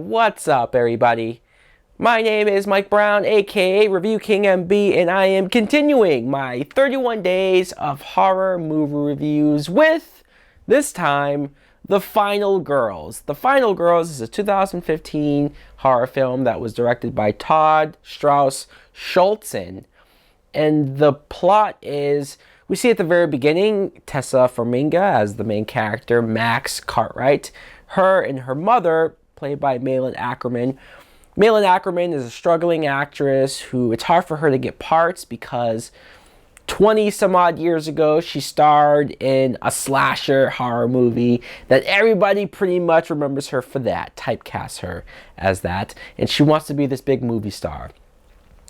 what's up everybody? My name is Mike Brown, aka ReviewKingMB, and I am continuing my 31 days of horror movie reviews with, this time, The Final Girls. The Final Girls is a 2015 horror film that was directed by Todd Strauss Schultzen. And the plot is, we see at the very beginning, Tessa Farmiga as the main character, Max Cartwright. Her and her mother, played by Malin Ackerman. Malin Ackerman is a struggling actress who, it's hard for her to get parts because 20 some odd years ago, she starred in a slasher horror movie that everybody pretty much remembers her for that, typecasts her as that, and she wants to be this big movie star.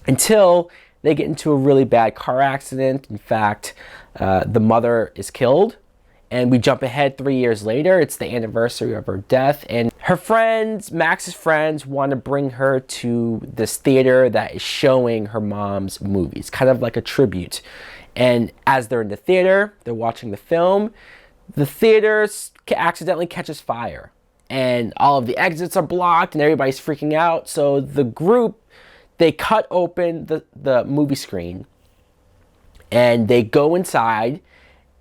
Until they get into a really bad car accident. In fact, the mother is killed. And we jump ahead 3 years later. It's the anniversary of her death. And her friends, Max's friends, want to bring her to this theater that is showing her mom's movies. Kind of like a tribute. And as they're in the theater, they're watching the film. The theater accidentally catches fire. And all of the exits are blocked and everybody's freaking out. So the group, they cut open the movie screen. And they go inside.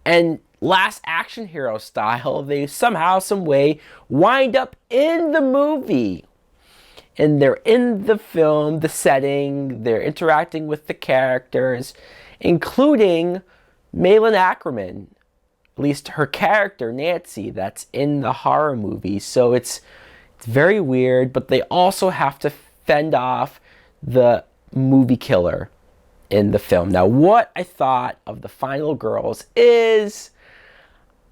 And Last Action Hero style, they somehow, some way, wind up in the movie. And they're in the film, the setting, they're interacting with the characters, including Malin Ackerman, at least her character, Nancy, that's in the horror movie. So it's very weird, but they also have to fend off the movie killer in the film. Now, what I thought of The Final Girls is,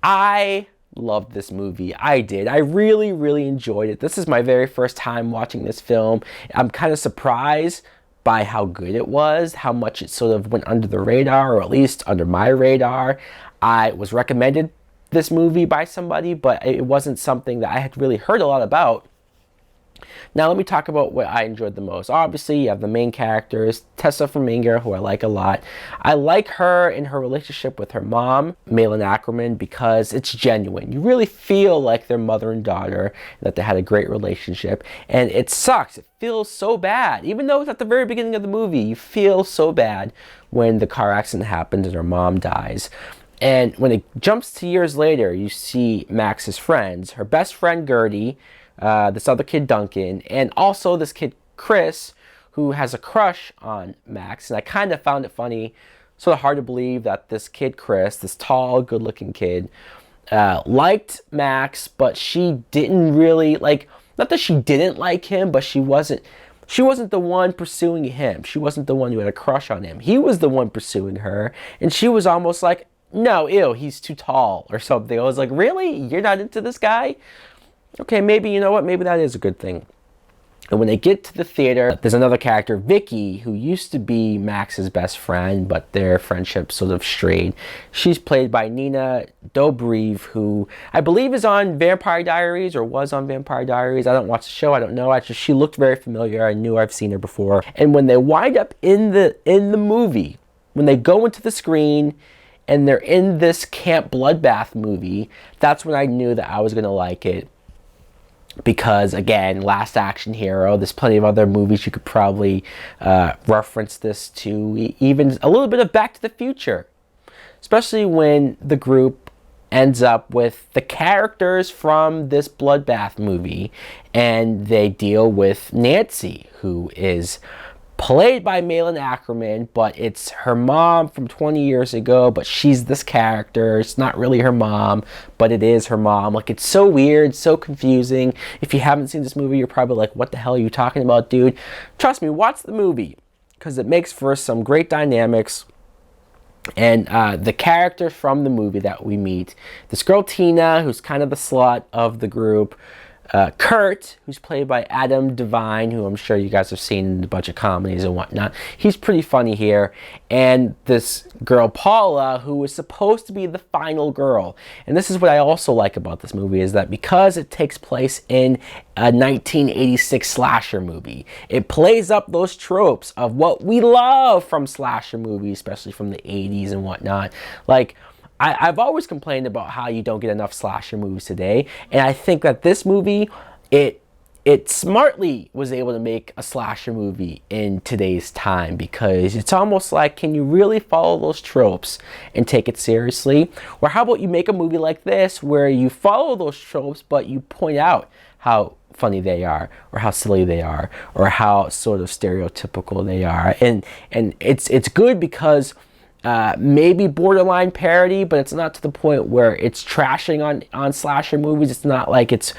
I loved this movie. I did. I really, really enjoyed it. This is my very first time watching this film. I'm kind of surprised by how good it was, how much it sort of went under the radar, or at least under my radar. I was recommended this movie by somebody, but it wasn't something that I had really heard a lot about. Now let me talk about what I enjoyed the most. Obviously, you have the main characters, Tessa Farmiga, who I like a lot. I like her in her relationship with her mom, Malin Ackerman, because it's genuine. You really feel like they're mother and daughter, that they had a great relationship. And it sucks. It feels so bad. Even though it's at the very beginning of the movie, you feel so bad when the car accident happens and her mom dies. And when it jumps to years later, you see Max's friends, her best friend Gertie, this other kid Duncan, and also this kid Chris, who has a crush on Max. And I kind of found it funny, sort of hard to believe that this kid Chris, this tall, good-looking kid, liked Max, but she didn't really like. Not that she didn't like him, but she wasn't the one pursuing him. She wasn't the one who had a crush on him. He was the one pursuing her, and she was almost like, "No, ew, he's too tall," or something. I was like, "Really? You're not into this guy?" Okay, maybe, you know what, maybe that is a good thing. And when they get to the theater, there's another character, Vicky, who used to be Max's best friend, but their friendship sort of strayed. She's played by Nina Dobrev, who I believe is on Vampire Diaries, or was on Vampire Diaries. I don't watch the show, I don't know. She looked very familiar. I knew I've seen her before. And when they wind up in the movie, when they go into the screen, and they're in this camp bloodbath movie, that's when I knew that I was going to like it. Because, again, Last Action Hero, there's plenty of other movies you could probably reference this to. Even a little bit of Back to the Future. Especially when the group ends up with the characters from this bloodbath movie. And they deal with Nancy, who is played by Malin Ackerman, but it's her mom from 20 years ago, but she's this character. It's not really her mom, but it is her mom. Like, it's so weird, so confusing. If you haven't seen this movie, you're probably like, what the hell are you talking about, dude? Trust me, watch the movie, because it makes for some great dynamics. And the characters from the movie that we meet, this girl Tina, who's kind of the slut of the group, Kurt, who's played by Adam Devine, who I'm sure you guys have seen in a bunch of comedies and whatnot. He's pretty funny here. And this girl, Paula, who is supposed to be the final girl. And this is what I also like about this movie, is that because it takes place in a 1986 slasher movie, it plays up those tropes of what we love from slasher movies, especially from the 80s and whatnot. Like, I've always complained about how you don't get enough slasher movies today, and I think that this movie, it it smartly was able to make a slasher movie in today's time, because it's almost like, can you really follow those tropes and take it seriously? Or how about you make a movie like this where you follow those tropes, but you point out how funny they are, or how silly they are, or how sort of stereotypical they are. And it's good because maybe borderline parody, but it's not to the point where it's trashing on slasher movies. It's not like it's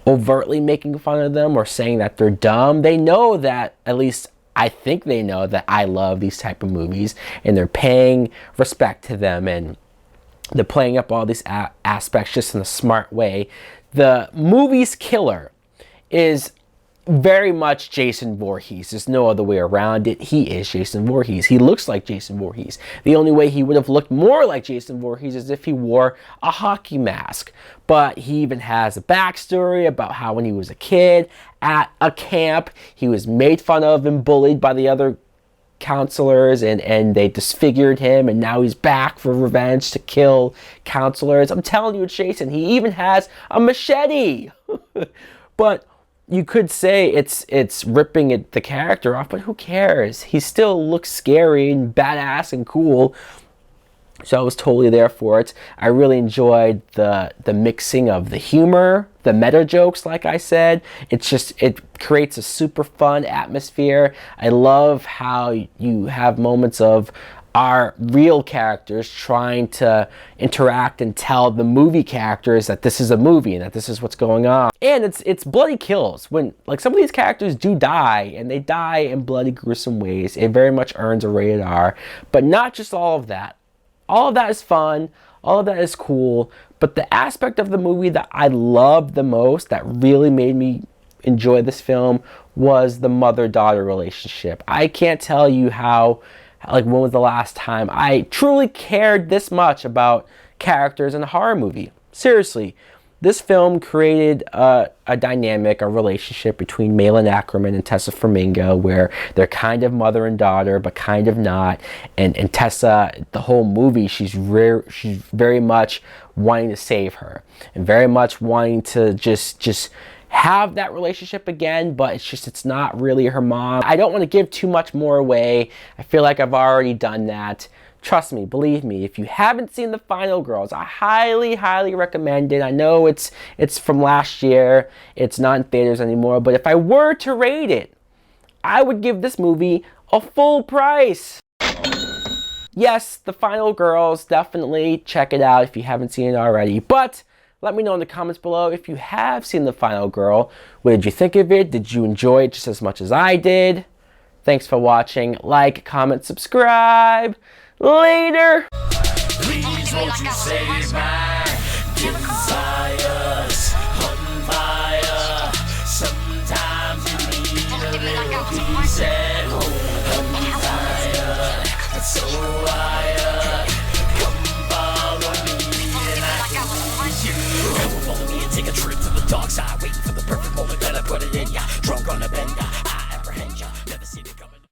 overtly making fun of them or saying that they're dumb. They know that, at least I think they know that I love these type of movies, and they're paying respect to them, and they're playing up all these aspects just in a smart way. The movie's killer is very much Jason Voorhees. There's no other way around it. He is Jason Voorhees. He looks like Jason Voorhees. The only way he would have looked more like Jason Voorhees is if he wore a hockey mask. But he even has a backstory about how when he was a kid at a camp, he was made fun of and bullied by the other counselors, and they disfigured him, and now he's back for revenge to kill counselors. I'm telling you, it's Jason. He even has a machete. But you could say it's ripping the character off, but who cares? He still looks scary and badass and cool. So I was totally there for it. I really enjoyed the mixing of the humor, the meta jokes, like I said. It creates a super fun atmosphere. I love how you have moments of our real characters trying to interact and tell the movie characters that this is a movie and that this is what's going on. And it's bloody kills. When, like, some of these characters do die, and they die in bloody, gruesome ways, it very much earns a rated R. But not just all of that. All of that is fun. All of that is cool. But the aspect of the movie that I loved the most, that really made me enjoy this film, was the mother-daughter relationship. I can't tell you how, like, when was the last time I truly cared this much about characters in a horror movie. Seriously, this film created a dynamic, a relationship between Malin Ackerman and Tessa Flamingo, where they're kind of mother and daughter, but kind of not. And Tessa, the whole movie, she's very much wanting to save her, and very much wanting to just have that relationship again, but it's not really her mom. I don't want to give too much more away. I feel like I've already done that. Trust me, believe me, if you haven't seen The Final Girls, I highly, highly recommend it. I know it's from last year, it's not in theaters anymore, but if I were to rate it, I would give this movie a full price. Yes, The Final Girls, definitely check it out if you haven't seen it already, but let me know in the comments below if you have seen The Final Girl. What did you think of it? Did you enjoy it just as much as I did? Thanks for watching. Like, comment, subscribe. Later! Please won't you save my desires on fire? Sometimes you need a little peace at home on fire. So